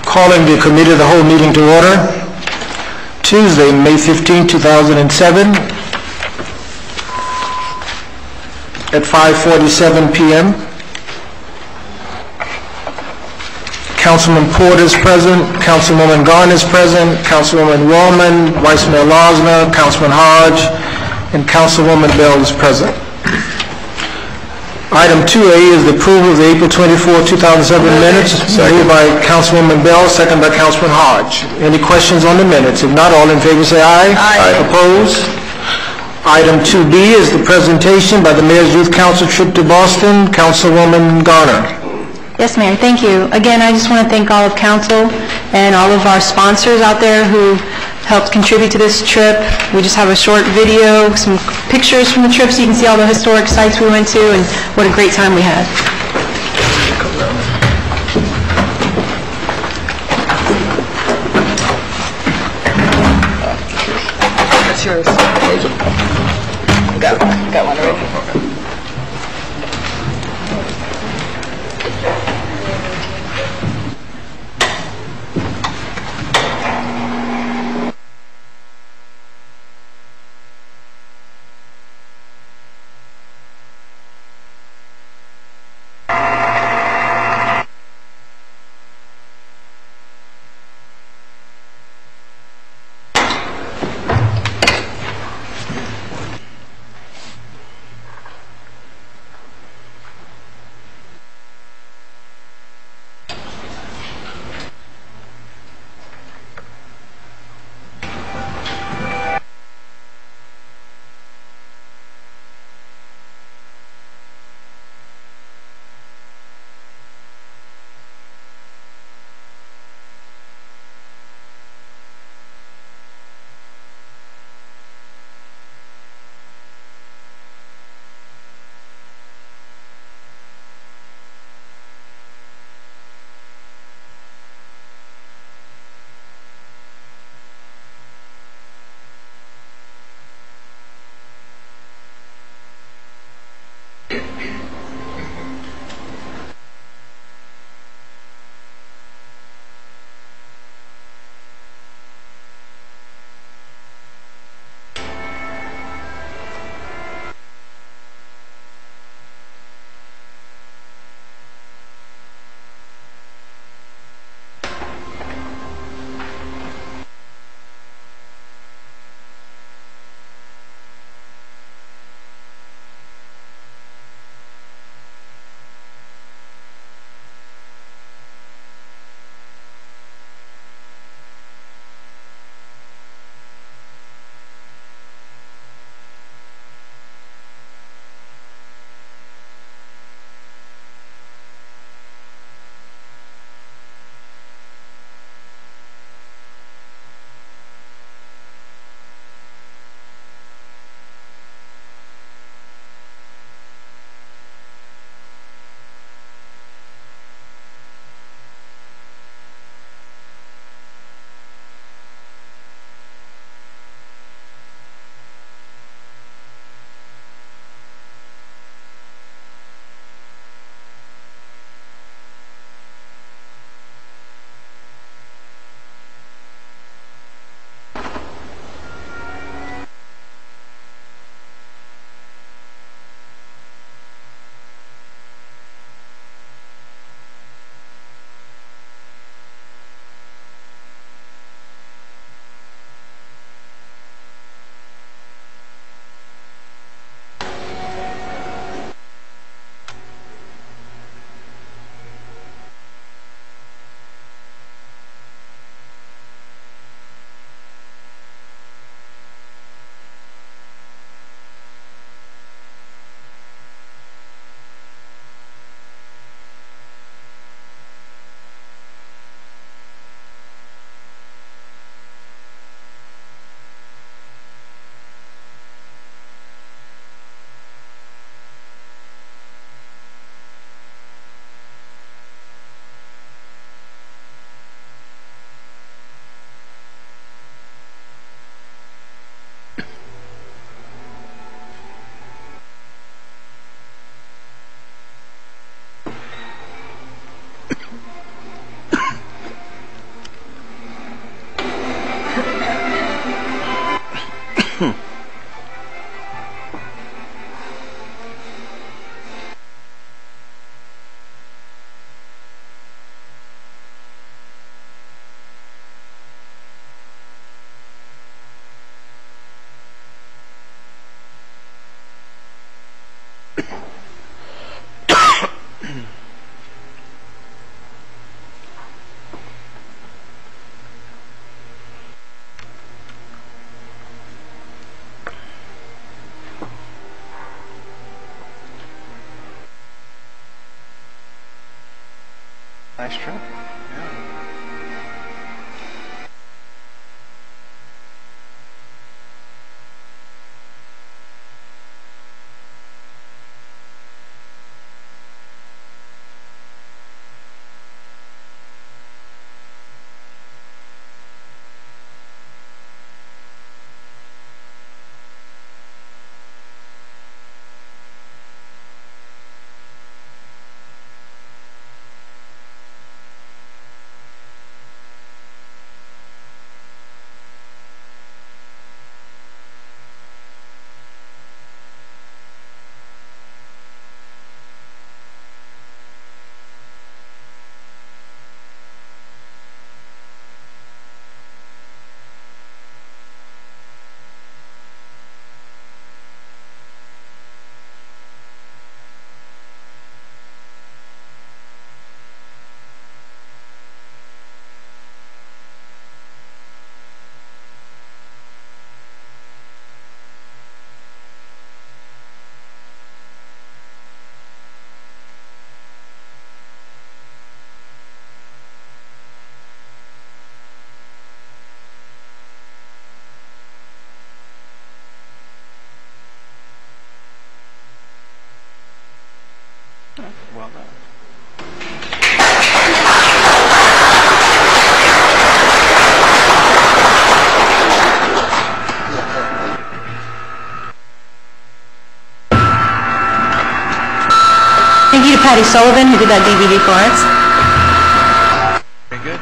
Calling the Committee of the Whole meeting to order. Tuesday, May 15, 2007 at 5:47 p.m. Councilman Porter is present, Councilwoman Garner is present, Councilwoman Wallman, Vice Mayor Losner, Councilman Hodge, and Councilwoman Bell is present. Item 2A is the approval of the April 24, 2007 minutes, moved by Councilwoman Bell, second by Councilman Hodge. Any questions on the minutes? If not, all in favor say aye. Aye. Opposed? Item 2B is the presentation by the Mayor's Youth Council trip to Boston. Councilwoman Garner. Yes, Mayor, thank you. Again, I just want to thank all of council and all of our sponsors out there who helped contribute to this trip. We just have a short video, some pictures from the trip so you can see all the historic sites we went to and what a great time we had. That's yours. Got one already. Nice trip. Well done. Thank you to Patty Sullivan, who did that DVD for us. Very good.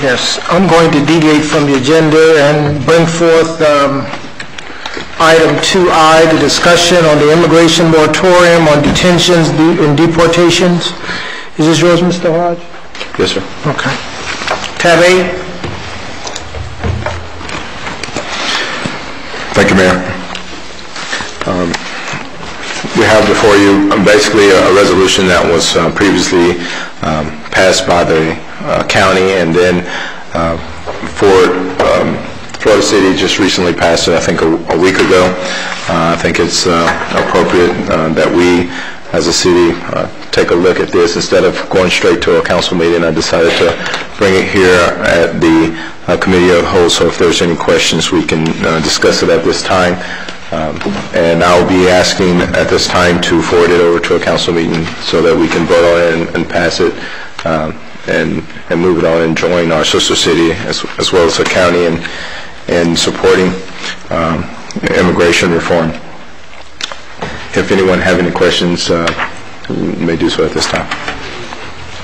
Yes, I'm going to deviate from the agenda and bring forth item 2I, the discussion on the immigration moratorium on detentions and deportations. Is this yours, Mr. Hodge? Yes, sir. Okay. Tab A. Thank you, Mayor. We have before you basically a resolution that was previously passed by the county, and then Florida City just recently passed it, I think, a week ago. I think it's appropriate that we, as a city, take a look at this. Instead of going straight to a council meeting, I decided to bring it here at the Committee of the Whole, so if there's any questions, we can discuss it at this time. And I'll be asking at this time to forward it over to a council meeting so that we can vote on it and pass it and move it on and join our sister city as well as the county in supporting immigration reform. If anyone have any questions, you may do so at this time.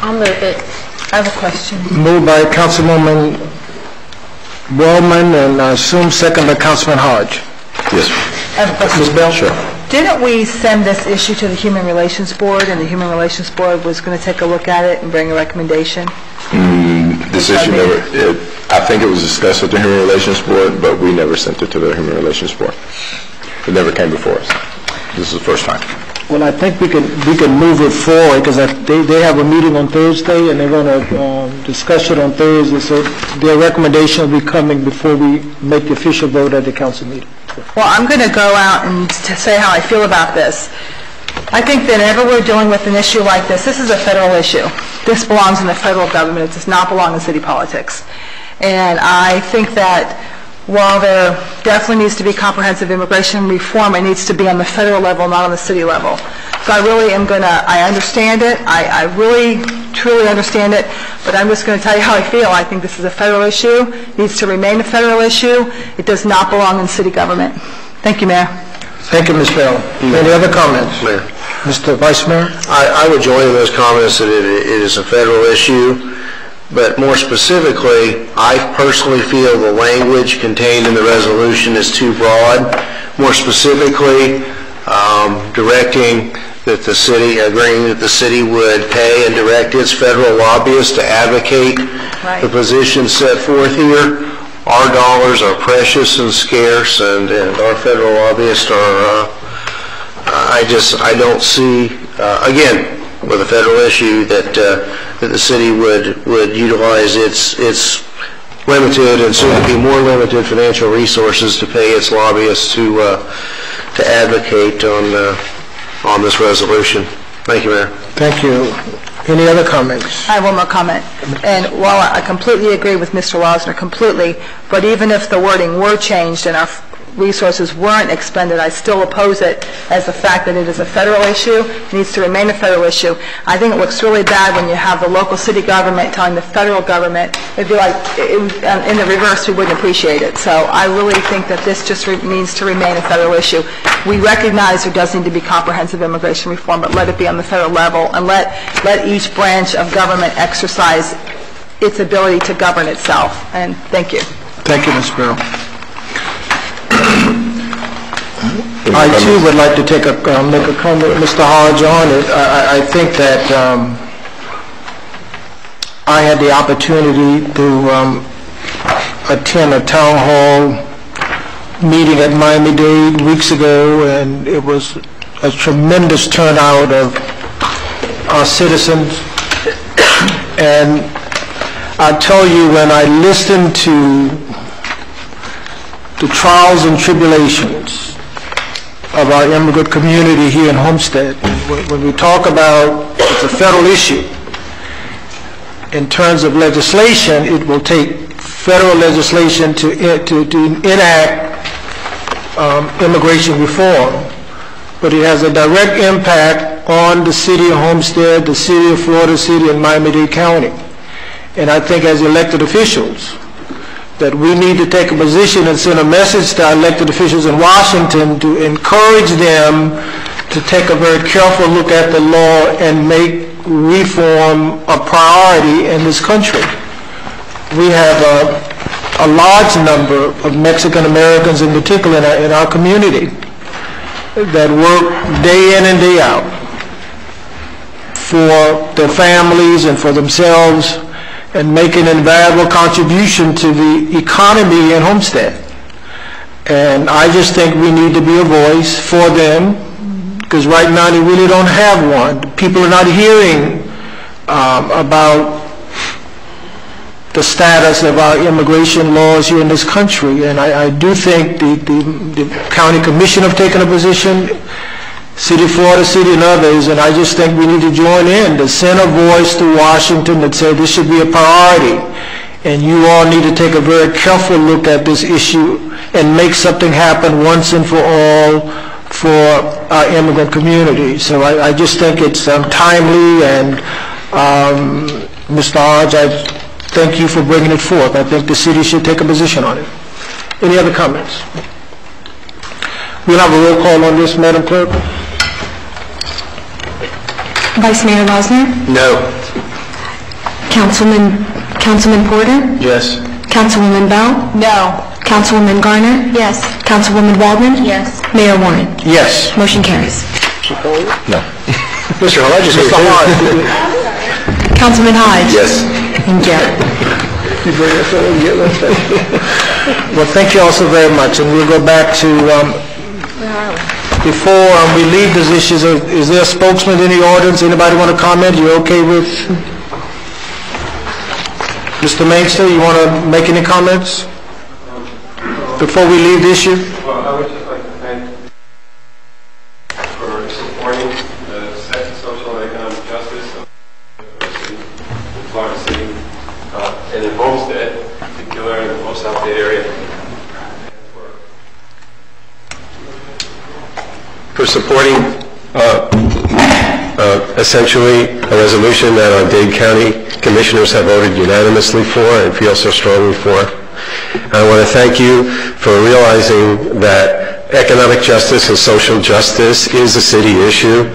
I'll move it. I have a question. Moved by Councilwoman Wellman, and I assume second by Councilman Hodge. Yes, sir. I have a question. Ms. Bell? Sure. Didn't we send this issue to the Human Relations Board, and the Human Relations Board was going to take a look at it and bring a recommendation? This issue never, I think it was discussed at the Human Relations Board, but we never sent it to the Human Relations Board. It never came before us. This is the first time. Well, I think we can move it forward, because they have a meeting on Thursday, and they're going to discuss it on Thursday, so their recommendation will be coming before we make the official vote at the council meeting. Well, I'm going to go out and to say how I feel about this. I think that whenever we're dealing with an issue like this is a federal issue. This belongs in the federal government. It does not belong in city politics. And I think that while there definitely needs to be comprehensive immigration reform, it needs to be on the federal level, not on the city level. So I really am going to, I understand it. I really, truly understand it, but I'm just going to tell you how I feel. I think this is a federal issue. It needs to remain a federal issue. It does not belong in city government. Thank you, Mayor. Thank you, Ms. Bell. Any other comments? Mayor. Mr. Vice Mayor? I would join in those comments that it is a federal issue, but more specifically, I personally feel the language contained in the resolution is too broad. More specifically, directing that the city, agreeing that the city would pay and direct its federal lobbyists to advocate the position set forth here, our dollars are precious and scarce, and our federal lobbyists are, I don't see, again, with a federal issue, that the city would utilize its limited and soon to be more limited financial resources to pay its lobbyists to advocate on this resolution. Thank you, Mayor. Thank you. Any other comments? I have one more comment. And while I completely agree with Mr. Losner, completely, but even if the wording were changed and our resources weren't expended, I still oppose it as the fact that it is a federal issue, needs to remain a federal issue. I think it looks really bad when you have the local city government telling the federal government, it'd be like, in the reverse, we wouldn't appreciate it. So I really think that this just needs to remain a federal issue. We recognize there does need to be comprehensive immigration reform, but let it be on the federal level, and let each branch of government exercise its ability to govern itself. And thank you. Thank you, Ms. Burrow. I, too, would like to make a comment, Mr. Hodge, on it. I think that I had the opportunity to attend a town hall meeting at Miami-Dade weeks ago, and it was a tremendous turnout of our citizens. And I tell you, when I listened to the trials and tribulations of our immigrant community here in Homestead, when we talk about it's a federal issue, in terms of legislation, it will take federal legislation to enact immigration reform, but it has a direct impact on the city of Homestead, the city of Florida City, and Miami-Dade County. And I think as elected officials, that we need to take a position and send a message to our elected officials in Washington to encourage them to take a very careful look at the law and make reform a priority in this country. We have a large number of Mexican Americans in particular in our community that work day in and day out for their families and for themselves, and make an invaluable contribution to the economy in Homestead. And I just think we need to be a voice for them, because right now they really don't have one. People are not hearing about the status of our immigration laws here in this country. And I do think the county commission have taken a position, City of Florida City and others, and I just think we need to join in to send a voice to Washington that say this should be a priority, and you all need to take a very careful look at this issue and make something happen once and for all for our immigrant community. So I just think it's timely, and Mr. Hodge, I thank you for bringing it forth. I think the city should take a position on it. Any other comments? We'll have a roll call on this, Madam Clerk. Vice Mayor Losner? No. Councilman Porter? Yes. Councilwoman Bell? No. Councilwoman Garner? Yes. Councilwoman Waldman? Yes. Mayor Warren? Yes. Motion carries. No. Mr. Hodge is here, too. Councilman Hodge? Yes. And Jarrett? Well, thank you all so very much, and we'll go back to, before we leave these issues, is there a spokesman in the audience? Anybody want to comment? You okay with? Mr. Mainstay, you want to make any comments before we leave the issue? Well, I would just like to thank for supporting the sex and social and economic justice of Florida City and in Homestead, in particular in the Most South Bay area. For supporting essentially a resolution that our Dade County Commissioners have voted unanimously for and feel so strongly for. I want to thank you for realizing that economic justice and social justice is a city issue.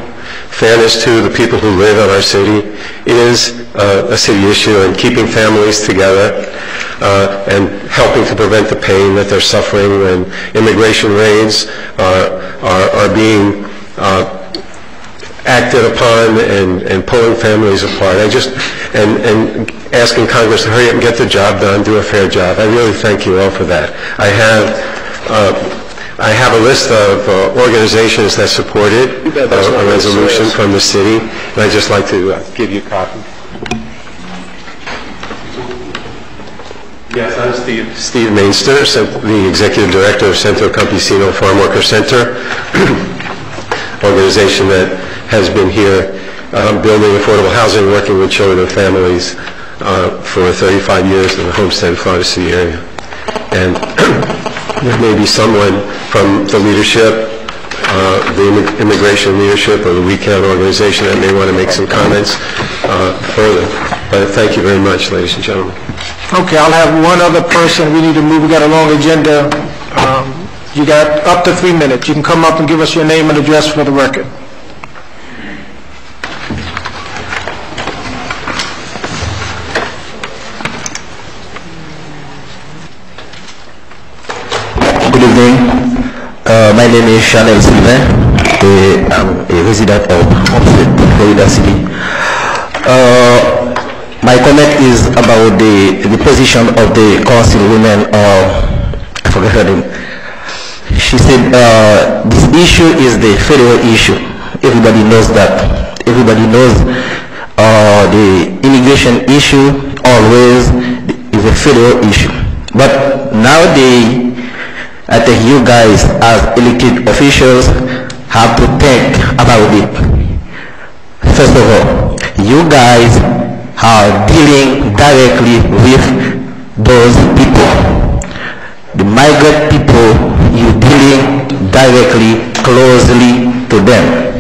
Fairness to the people who live in our city is a city issue, and keeping families together and helping to prevent the pain that they're suffering when immigration raids are being acted upon and pulling families apart. And asking Congress to hurry up and get the job done, do a fair job. I really thank you all for that. I have a list of organizations that supported a resolution from the city, and I'd just like to give you a copy. Yes, I'm Steve Mainster, the Executive Director of Centro Campesino Farm Worker Center, organization that has been here building affordable housing, working with children and families for 35 years in the Homestead, Florida City area. And there may be someone from the leadership, the immigration leadership or the WeCount organization that may want to make some comments further. But thank you very much, ladies and gentlemen. Okay, I'll have one other person. We need to move. We got a long agenda. You got up to 3 minutes. You can come up and give us your name and address for the record. Good evening. My name is Chanel Sylvain. I'm a resident of Homestead, Florida City. My comment is about the position of the councilwoman, I forgot her name. She said this issue is the federal issue. Everybody knows that. Everybody knows the immigration issue always is a federal issue. But nowadays, I think you guys as elected officials have to think about it. First of all, you guys are dealing directly with those people. The migrant people, you're dealing directly, closely to them.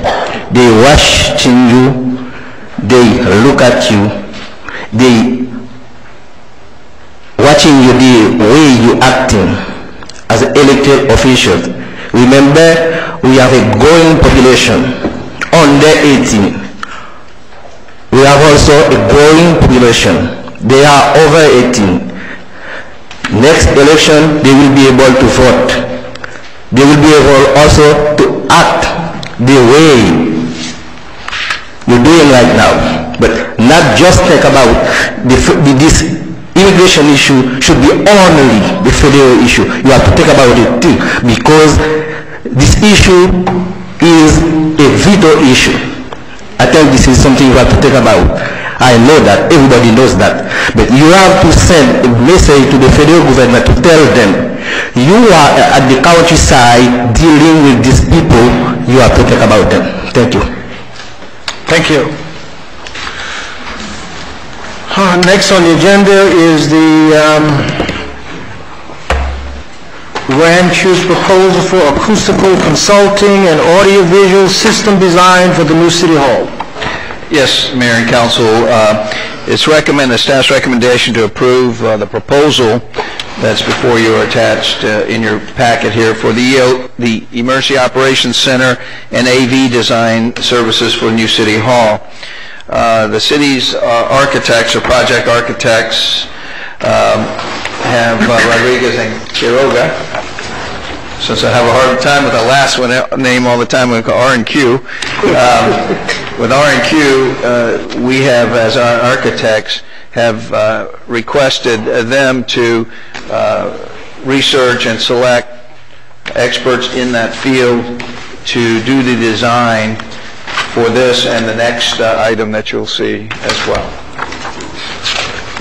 They watching you, they look at you, they watching you the way you acting as elected officials. Remember, we have a growing population under 18. We have also a growing population. They are over 18. Next election, they will be able to vote. They will be able also to act the way you're doing right now. But not just think about this immigration issue should be only the federal issue. You have to think about it too, because this issue is a vital issue. I think this is something you have to think about. I know that, everybody knows that. But you have to send a message to the federal government to tell them, you are at the countryside dealing with these people, you have to think about them. Thank you. Thank you. Next on the agenda is the Ranch's proposal for acoustical consulting and audiovisual system design for the new City Hall. Yes, Mayor and Council, it's the staff's recommendation to approve the proposal that's before you, are attached in your packet here for the Emergency Operations Center and AV design services for new City Hall. The city's architects or project architects have Rodriguez and Quiroga. Since I have a hard time with the last name all the time, we call R&Q. With R&Q, we have, as our architects, have requested them to research and select experts in that field to do the design for this and the next item that you'll see as well.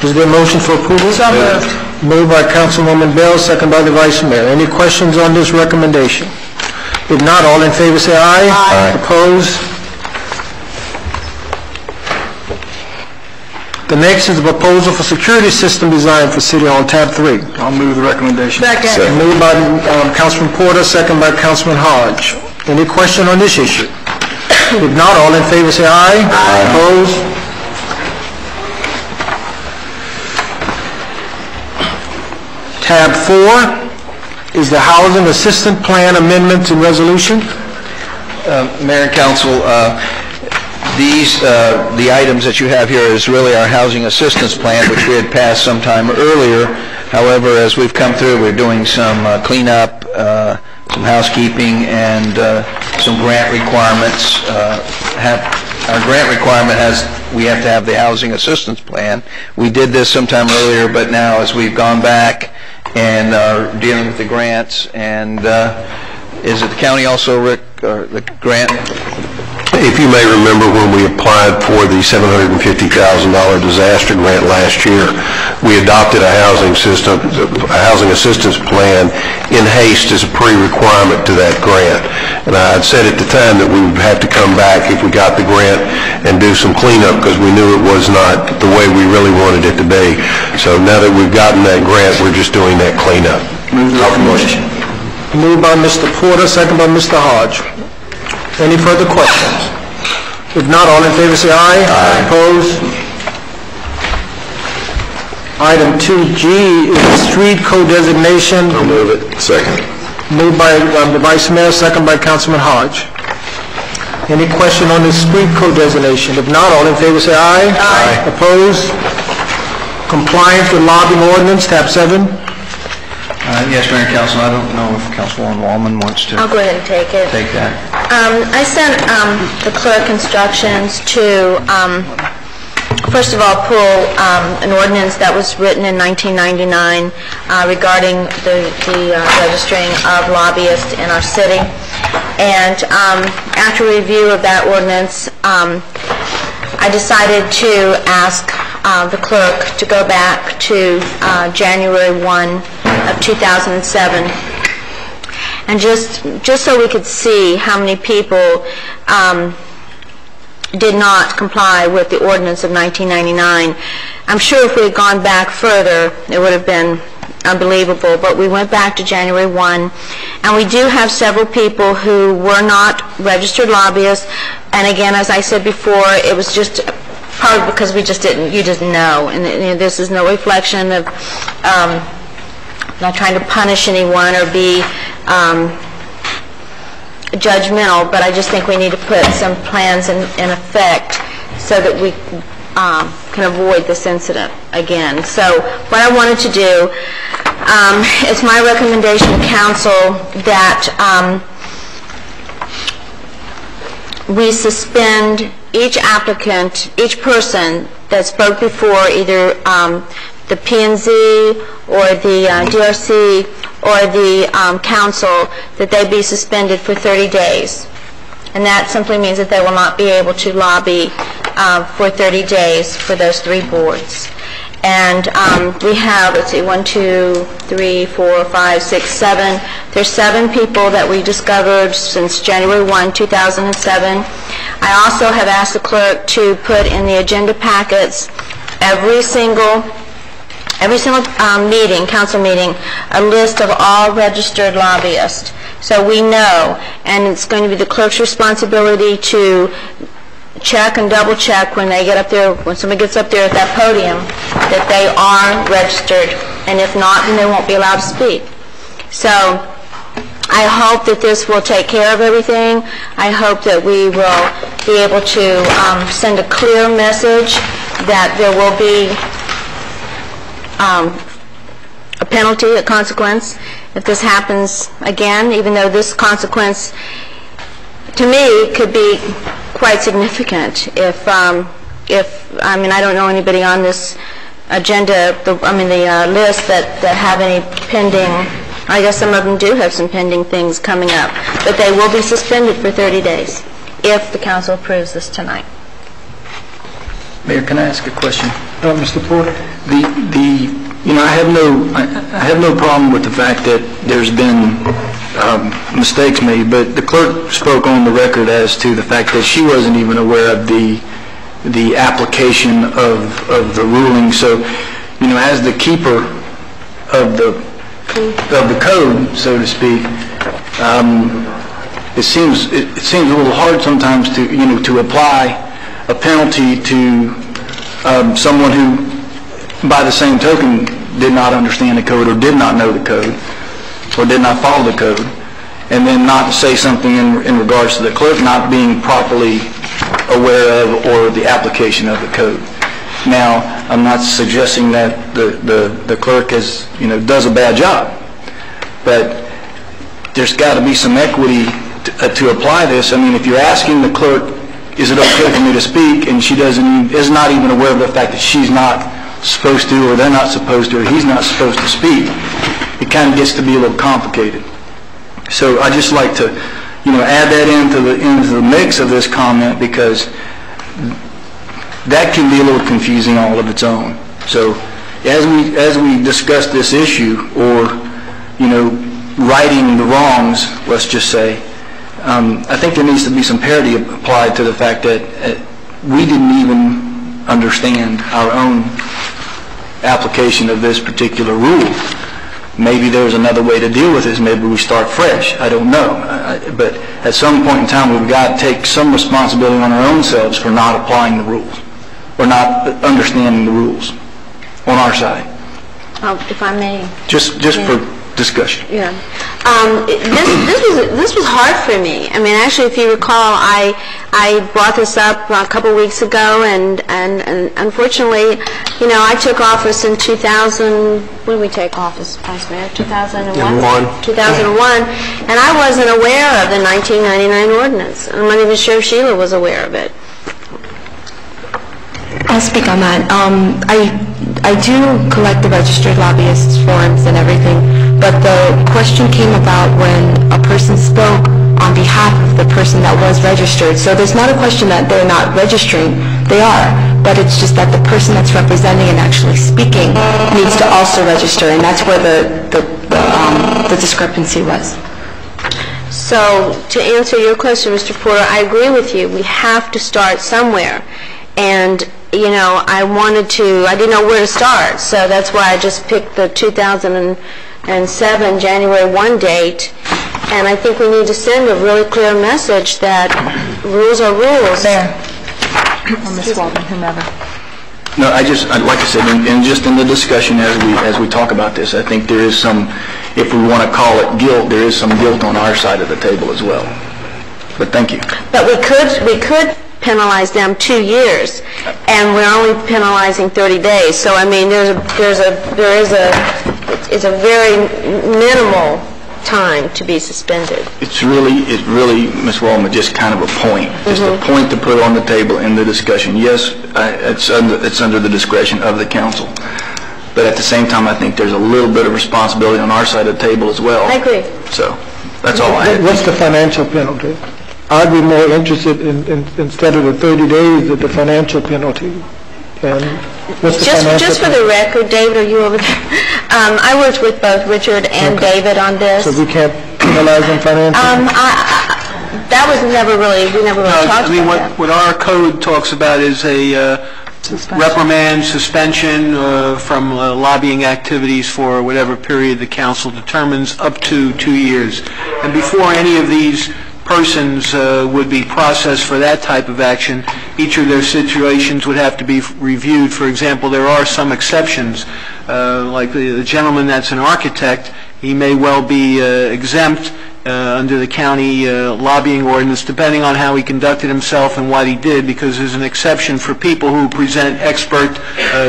Is there a motion for approval? So moved. Moved by Councilwoman Bell, second by the Vice Mayor. Any questions on this recommendation? If not, all in favor say aye. Aye. Opposed? The next is the proposal for security system design for City Hall, tab 3. I'll move the recommendation. Second. Moved by Councilman Porter, second by Councilman Hodge. Any question on this issue? If not, all in favor say aye. Aye. Opposed? Tab 4 is the Housing Assistance Plan Amendments and Resolution. Mayor and Council, the items that you have here is really our housing assistance plan, which we had passed sometime earlier. However, as we've come through, we're doing some cleanup, some housekeeping, and some grant requirements. Our grant requirement we have to have the housing assistance plan. We did this sometime earlier, but now as we've gone back and are dealing with the grants, and is it the county also, Rick, or the grant? If you may remember, when we applied for the $750,000 disaster grant last year, we adopted a housing assistance plan in haste as a pre-requirement to that grant. And I'd said at the time that we would have to come back if we got the grant and do some cleanup, because we knew it was not the way we really wanted it to be. So now that we've gotten that grant, we're just doing that cleanup. Moved by Mr. Porter, second by Mr. Hodge. Any further questions? If not, all in favor say aye. Aye. Opposed? Item 2G is street co-designation. I'll move it. Second. Moved by the Vice Mayor, second by Councilman Hodge. Any question on this street co-designation? If not, all in favor say aye. Aye. Opposed? Compliance with lobbying ordinance, tab 7. Yes, Mayor and Council, I don't know if Councilwoman Wallman wants to I'll go ahead and take it. take that. I sent the clerk instructions to, first of all, pull an ordinance that was written in 1999 regarding the registering of lobbyists in our city. And after review of that ordinance, I decided to ask the clerk to go back to January 1 of 2007, and just so we could see how many people did not comply with the ordinance of 1999. I'm sure if we had gone back further, it would have been unbelievable, but we went back to January 1, and we do have several people who were not registered lobbyists, and again, as I said before, it was just probably because you just didn't know, and this is no reflection of not trying to punish anyone or be judgmental, but I just think we need to put some plans in effect so that we can avoid this incident again. So what I wanted to do, it's my recommendation to council that we suspend each applicant, each person that spoke before either the P&Z or the DRC or the council, that they be suspended for 30 days. And that simply means that they will not be able to lobby for 30 days for those 3 boards. And we have, let's see, 1, 2, 3, 4, 5, 6, 7. There's 7 people that we discovered since January 1, 2007. I also have asked the clerk to put in the agenda packets every single meeting, council meeting, a list of all registered lobbyists. So we know, and it's going to be the clerk's responsibility to check and double check when they get up there, when somebody gets up there at that podium, that they are registered, and if not, then they won't be allowed to speak. So I hope that this will take care of everything. I hope that we will be able to send a clear message that there will be a penalty, a consequence, if this happens again, even though this consequence, to me, could be quite significant. If I mean, I don't know anybody on this agenda, the list that have any pending. I guess some of them do have some pending things coming up, but they will be suspended for 30 days if the council approves this tonight. Mayor, can I ask a question? Mr. Porter? I have no problem with the fact that there's been mistakes made, but the clerk spoke on the record as to the fact that she wasn't even aware of the application of the ruling. So, as the keeper of the code, so to speak, it seems a little hard sometimes to apply a penalty to someone who, by the same token, did not understand the code or did not know the code or did not follow the code, and then not say something in regards to the clerk not being properly aware of or the application of the code. Now, I'm not suggesting that the clerk does a bad job, but there's got to be some equity to apply this. I mean, if you're asking the clerk, is it okay for me to speak, and she is not even aware of the fact that she's not supposed to, or they're not supposed to, or he's not supposed to speak, it kind of gets to be a little complicated. So I just like to, add that into the mix of this comment, because that can be a little confusing all of its own. So as we discuss this issue, or righting the wrongs, let's just say, I think there needs to be some parity applied to the fact that we didn't even understand our own application of this particular rule. Maybe there's another way to deal with this. Maybe we start fresh. I don't know. But at some point in time, we've got to take some responsibility on our own selves for not applying the rules, or not understanding the rules on our side. If I may. Just for discussion. Yeah. This was hard for me. I mean, actually, if you recall, I brought this up a couple of weeks ago, and unfortunately, I took office in 2000. When did we take office, Vice Mayor? 2001. 2001, and I wasn't aware of the 1999 ordinance. I'm not even sure if Sheila was aware of it. I'll speak on that. I do collect the registered lobbyists forms and everything, but the question came about when a person spoke on behalf of the person that was registered. So there's not a question that they're not registering. They are, but it's just that the person that's representing and actually speaking needs to also register, and that's where the discrepancy was. So to answer your question, Mr. Porter, I agree with you. We have to start somewhere. And, I didn't know where to start, so that's why I just picked the 2007 January 1 date, and I think we need to send a really clear message that rules are rules. There. Or Ms. Walton, whomever. No, like I said, and just in the discussion as we talk about this, I think there is some, if we want to call it guilt, there is some guilt on our side of the table as well. But thank you. But we could penalize them 2 years, and we're only penalizing 30 days. So I mean, it's a very minimal time to be suspended. It's really, Ms. Wallman, just kind of a point, just a point to put on the table in the discussion. Yes, it's under the discretion of the council, but at the same time, I think there's a little bit of responsibility on our side of the table as well. I agree. So that's all I have. What's the financial penalty? I'd be more interested in instead of the 30 days, the financial penalty. And what's the financial just for the record, David, are you over there? I worked with both Richard and David on this. So we can't penalize them financially? That was we never really talked about that. What our code talks about is a reprimand, suspension from lobbying activities for whatever period the council determines, up to 2 years. And before any of these persons would be processed for that type of action, each of their situations would have to be reviewed. For example, there are some exceptions, like the gentleman that's an architect, he may well be exempt under the county lobbying ordinance, depending on how he conducted himself and what he did, because there's an exception for people who present expert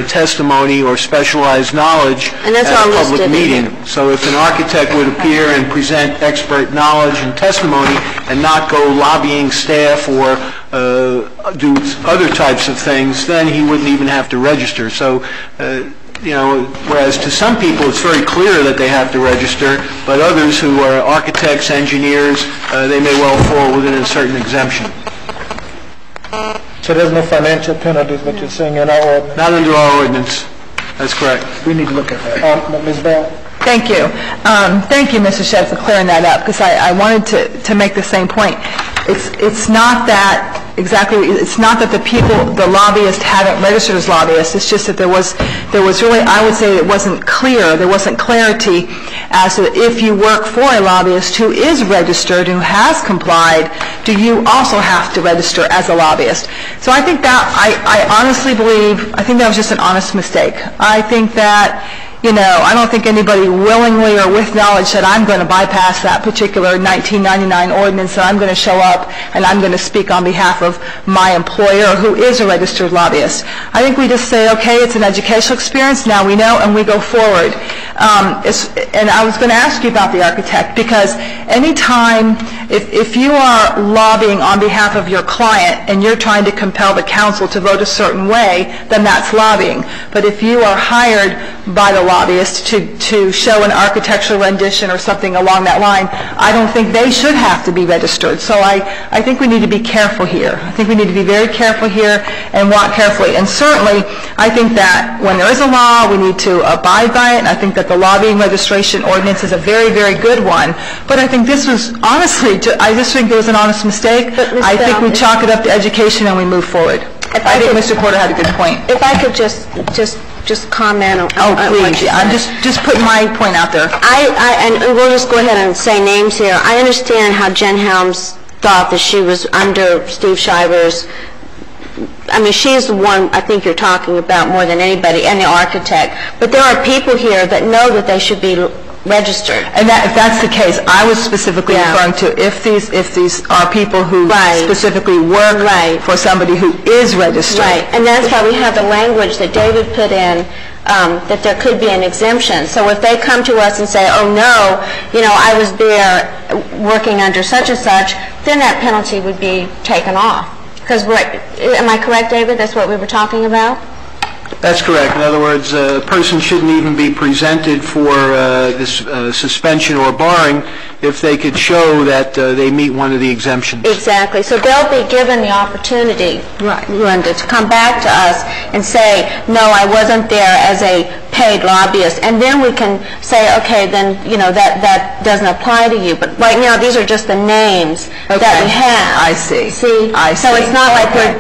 testimony or specialized knowledge at a public meeting. So if an architect would appear and present expert knowledge and testimony and not go lobbying staff or do other types of things, then he wouldn't even have to register. So whereas to some people it's very clear that they have to register, but others who are architects, engineers, they may well fall within a certain exemption. So there's no financial penalties, what you're saying, in our ordinance? Not under our ordinance. That's correct. We need to look at that. Ms. Bell? Thank you. Thank you, Mr. Shedd, for clearing that up, because I wanted to make the same point. It's not that it's not that the lobbyists haven't registered as lobbyists. It's just that there was really, I would say, it wasn't clear. There wasn't clarity as to if you work for a lobbyist who is registered, who has complied, do you also have to register as a lobbyist? So I think that, I honestly believe, I think that was just an honest mistake. I think that, I don't think anybody willingly or with knowledge said, I'm going to bypass that particular 1999 ordinance, and I'm going to show up and I'm going to speak on behalf of my employer who is a registered lobbyist. I think we just say, okay, it's an educational experience, now we know, and we go forward. And I was going to ask you about the architect, because anytime, if you are lobbying on behalf of your client and you're trying to compel the council to vote a certain way, then that's lobbying. But if you are hired by the lobbyist to show an architectural rendition or something along that line, I don't think they should have to be registered. So I think we need to be careful here. I think we need to be very careful here and walk carefully. And certainly, I think that when there is a law, we need to abide by it, and I think that the lobbying registration ordinance is a very, very good one. But I think this was, honestly, I just think there was an honest mistake. I think we chalk it up to education and we move forward. I think Mr. Porter had a good point. If I could just comment on please. I'm just putting my point out there. And we'll just go ahead and say names here. I understand how Jen Helms thought that she was under Steve Shiver's. I mean, she's the one I think you're talking about more than anybody, and the architect. But there are people here that know that they should be registered. And if that's the case, I was specifically referring to if these are people who specifically work for somebody who is registered. Right, and that's why we have the language that David put in, that there could be an exemption. So if they come to us and say, oh no, I was there working under such and such, then that penalty would be taken off. Because am I correct, David? That's what we were talking about? That's correct. In other words, a person shouldn't even be presented for this suspension or barring if they could show that they meet one of the exemptions. Exactly. So they'll be given the opportunity, Linda, to come back to us and say, no, I wasn't there as a paid lobbyist. And then we can say, okay, then, that doesn't apply to you. But right now, these are just the names that we have. I see. See? So it's not like we're,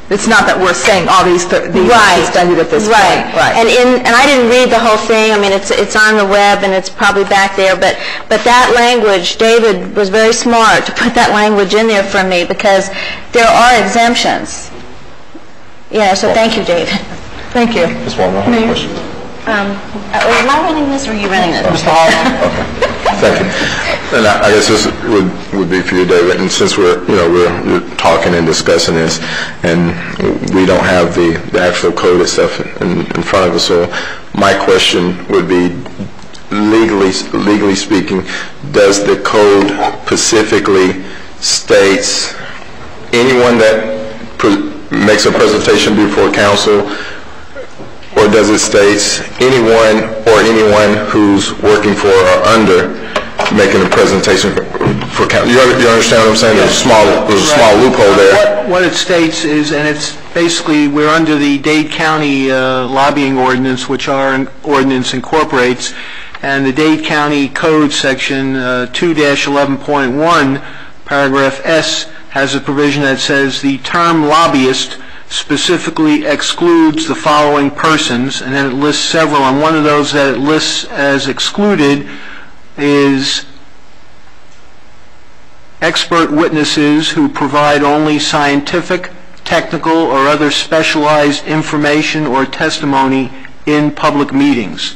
it's not that we're saying all these suspended at this point. Right. And I didn't read the whole thing. I mean, it's on the web and it's probably back there. But that language, David was very smart to put that language in there for me, because there are exemptions. Yeah. So thank you, David. Thank you. Just one more question. Am I running this or are you running it? Mr. Hall? Okay. Thank you. And I guess this would be for you, David. And since we're talking and discussing this, and we don't have the actual code and stuff in front of us, so my question would be, legally speaking, does the code specifically states anyone that makes a presentation before council, or does it state anyone who's working for or under making a presentation for council? You understand what I'm saying? There's a small loophole there. What it states is, and it's basically, we're under the Dade County lobbying ordinance, which our ordinance incorporates, and the Dade County Code section 2-11.1, paragraph S, has a provision that says the term lobbyist specifically excludes the following persons, and then it lists several, and one of those that it lists as excluded is expert witnesses who provide only scientific, technical, or other specialized information or testimony in public meetings.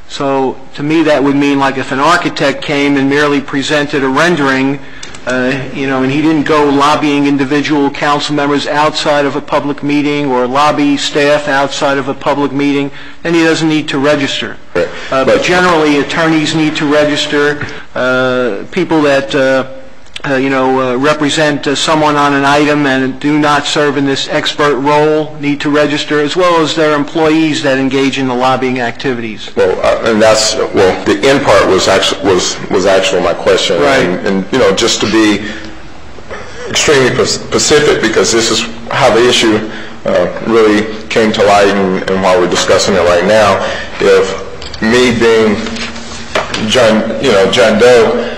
So to me that would mean, like, if an architect came and merely presented a rendering, and he didn't go lobbying individual council members outside of a public meeting or lobby staff outside of a public meeting, then he doesn't need to register. But generally, attorneys need to register. People that represent someone on an item and do not serve in this expert role need to register, as well as their employees that engage in the lobbying activities. Well, the end part was actually my question, right? And just to be extremely specific, because this is how the issue really came to light, and while we're discussing it right now, if me being John Doe,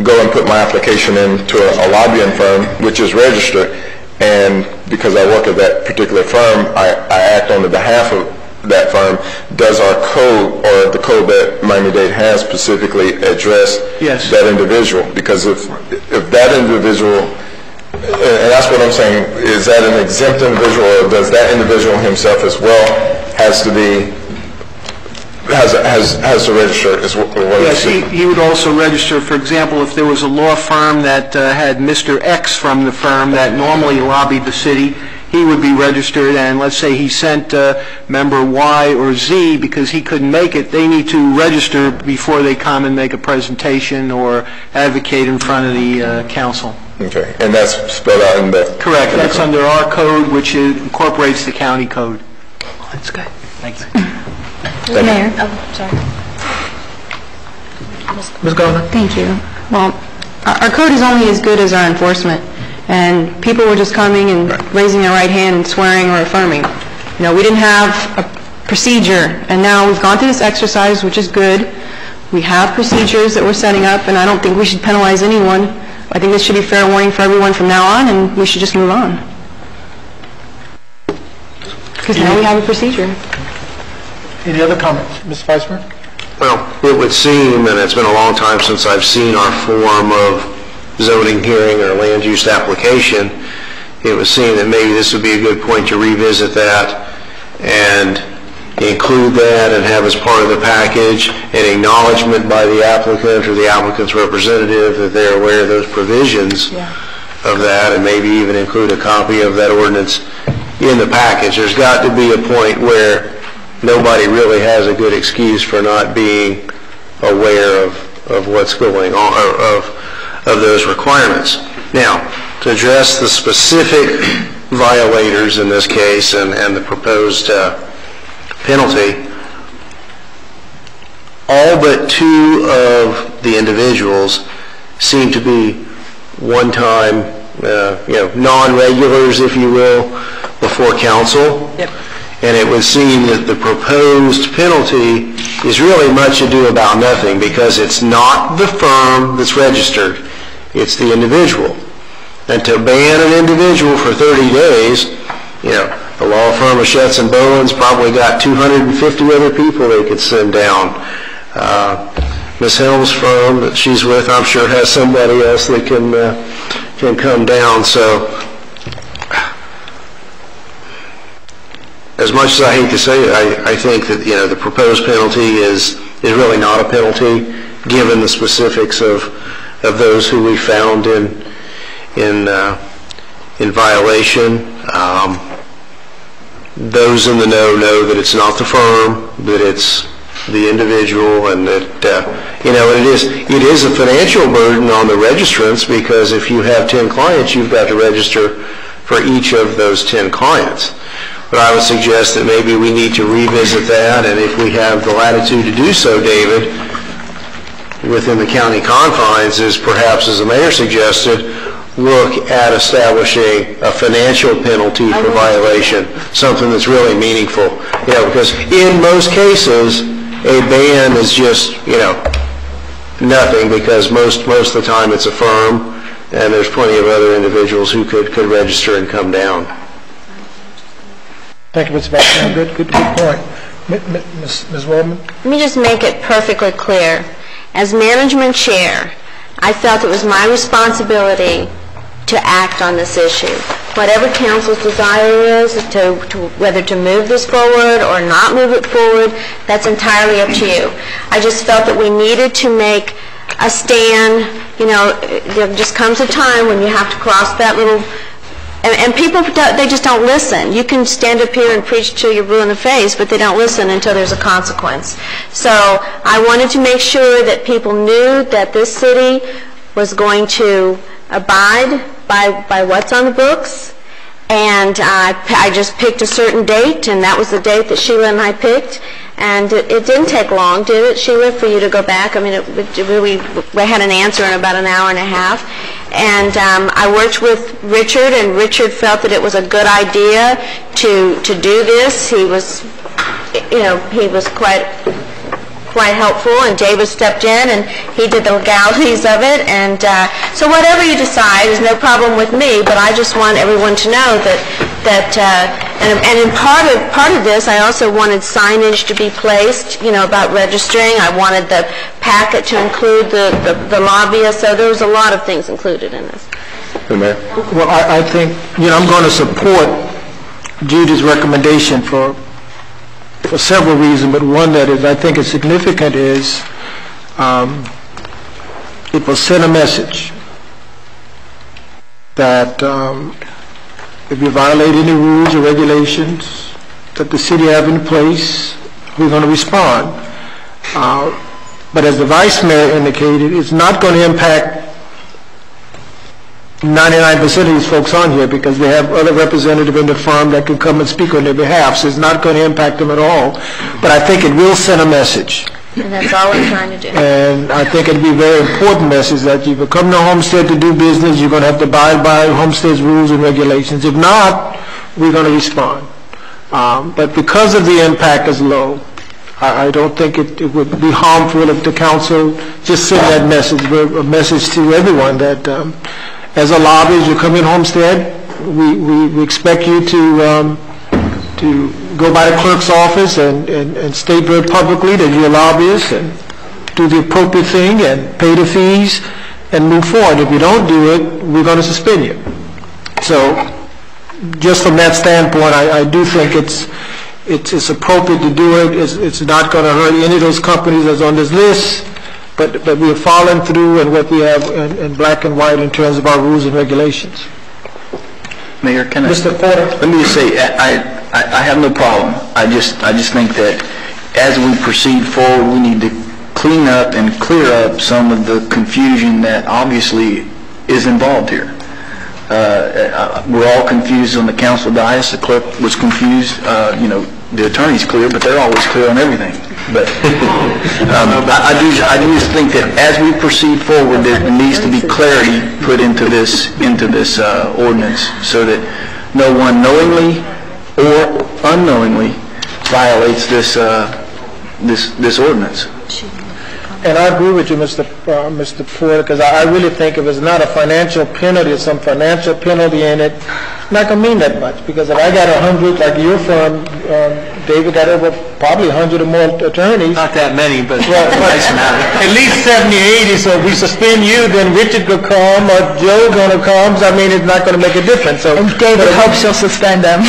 go and put my application into a lobbying firm, which is registered, and because I work at that particular firm, I act on the behalf of that firm. Does our code, or the code that Miami-Dade has, specifically address that individual? Because if that individual, and that's what I'm saying, is that an exempt individual, or does that individual himself as well has to register as well? Yes, he would also register. For example, if there was a law firm that had Mr. X from the firm that normally lobbied the city, he would be registered, and let's say he sent member Y or Z because he couldn't make it, they need to register before they come and make a presentation or advocate in front of the council. Okay, and that's spelled out in the... Correct. That's under our code, which incorporates the county code. That's good. Thank you. Mayor? Oh, sorry. Ms. Gardner? Thank you. Well, our code is only as good as our enforcement, and people were just coming and raising their right hand and swearing or affirming. You know, we didn't have a procedure, and now we've gone through this exercise, which is good. We have procedures that we're setting up, and I don't think we should penalize anyone. I think this should be fair warning for everyone from now on, and we should just move on. Because now we have a procedure. Any other comments? Ms. Weisberg? Well, it would seem, and it's been a long time since I've seen our form of zoning hearing or land use application, it would seem that maybe this would be a good point to revisit that and include that and have as part of the package an acknowledgement by the applicant or the applicant's representative that they're aware of those provisions of that, and maybe even include a copy of that ordinance in the package. There's got to be a point where nobody really has a good excuse for not being aware of what's going on, or of those requirements. Now, to address the specific violators in this case and the proposed penalty, all but two of the individuals seem to be one-time, non-regulars, if you will, before council. Yep. And it would seem that the proposed penalty is really much ado about nothing, because it's not the firm that's registered, it's the individual. And to ban an individual for 30 days, the law firm of Schetz and Bowen's probably got 250 other people they could send down. Ms. Helm's firm that she's with, I'm sure, has somebody else that can come down. So, as much as I hate to say it, I think that the proposed penalty is really not a penalty, given the specifics of those who we found in violation. Those in the know that it's not the firm, that it's the individual, and that it is a financial burden on the registrants, because if you have 10 clients, you've got to register for each of those 10 clients. But I would suggest that maybe we need to revisit that, and if we have the latitude to do so, David, within the county confines, is perhaps, as the mayor suggested, look at establishing a financial penalty for violation, something that's really meaningful. Because in most cases, a ban is just, nothing, because most of the time it's a firm, and there's plenty of other individuals who could register and come down. Thank you, Mr. Baxter. Good point. Ms. Waldman? Let me just make it perfectly clear. As management chair, I felt it was my responsibility to act on this issue. Whatever council's desire is to whether to move this forward or not move it forward, that's entirely up to you. I just felt that we needed to make a stand. There just comes a time when you have to cross that little, and people, they just don't listen. You can stand up here and preach till you're blue in the face, but they don't listen until there's a consequence. So I wanted to make sure that people knew that this city was going to abide by what's on the books, and I just picked a certain date, and that was the date that Sheila and I picked, and it didn't take long, did it, Sheila, for you to go back? I mean, we had an answer in about an hour and a half, and I worked with Richard, and Richard felt that it was a good idea to do this. He was, he was quite helpful, and David stepped in and he did the legalities of it, and so whatever you decide is no problem with me, but I just want everyone to know that and in part of this, I also wanted signage to be placed, about registering. I wanted the packet to include the lobbyist, so there was a lot of things included in this. Well, I think, I'm going to support Judy's recommendation for several reasons, but one that I think is significant is it will send a message that if you violate any rules or regulations that the city have in place, we're going to respond. But as the Vice Mayor indicated, it's not going to impact 99% of these folks on here because they have other representatives in the firm that can come and speak on their behalf, so it's not going to impact them at all. But I think it will send a message. And that's all we're trying to do. And I think it'd be a very important message that if you come to Homestead to do business, you're going to have to abide by Homestead's rules and regulations. If not, we're going to respond. But because of the impact is low, I don't think it would be harmful if the council just sent that message, a message to everyone that as a lobbyist, you come in Homestead, we expect you to go by the clerk's office and state very publicly that you're a lobbyist and do the appropriate thing and pay the fees and move forward. If you don't do it, we're going to suspend you. So just from that standpoint, I do think it's appropriate to do it. It's not going to hurt any of those companies that's on this list, but we are following through in what we have in black and white in terms of our rules and regulations. Mayor, can I? Mr. Porter? Let me just say, I have no problem. I just think that as we proceed forward, we need to clean up and clear up some of the confusion that obviously is involved here. We're all confused on the council dais. The clerk was confused. The attorney's clear, but they're always clear on everything. But I do just think that as we proceed forward, there needs to be clarity put into this ordinance, so that no one knowingly or unknowingly violates this ordinance. And I agree with you, Mr. Porter, because I really think if it's not a financial penalty or some financial penalty in it, it's not going to mean that much. Because if I got 100, like your firm, David got over probably 100 or more attorneys. Not that many, but at least 70, 80. So if we suspend you, then Richard could come or Joe going to come. So, I mean, it's not going to make a difference. So, and David hopes you'll suspend them.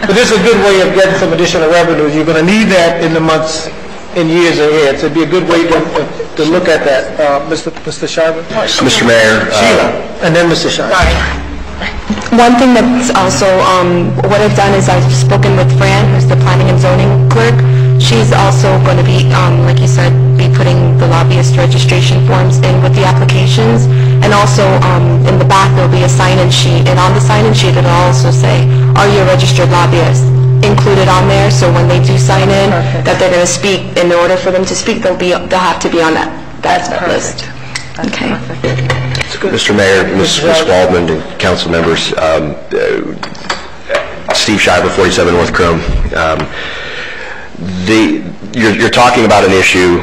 But this is a good way of getting some additional revenues. You're going to need that in the months in years ahead. So it'd be a good way to look at that. Mr. Shiver? Mr. Mayor. Sheila, and then Mr. Shiver. One thing that's also, what I've done is I've spoken with Fran, who's the planning and zoning clerk. She's also going to be, like you said, be putting the lobbyist registration forms in with the applications. And also, in the back, there'll be a sign-in sheet. And on the sign-in sheet, it'll also say, are you a registered lobbyist? Included on there, so when they do sign in, that they're going to speak. In order for them to speak, they'll have to be on that list. Okay. Mr. Mayor, Ms. Waldman, and council members, Steve Shiver, 47 North Chrome. You're talking about an issue.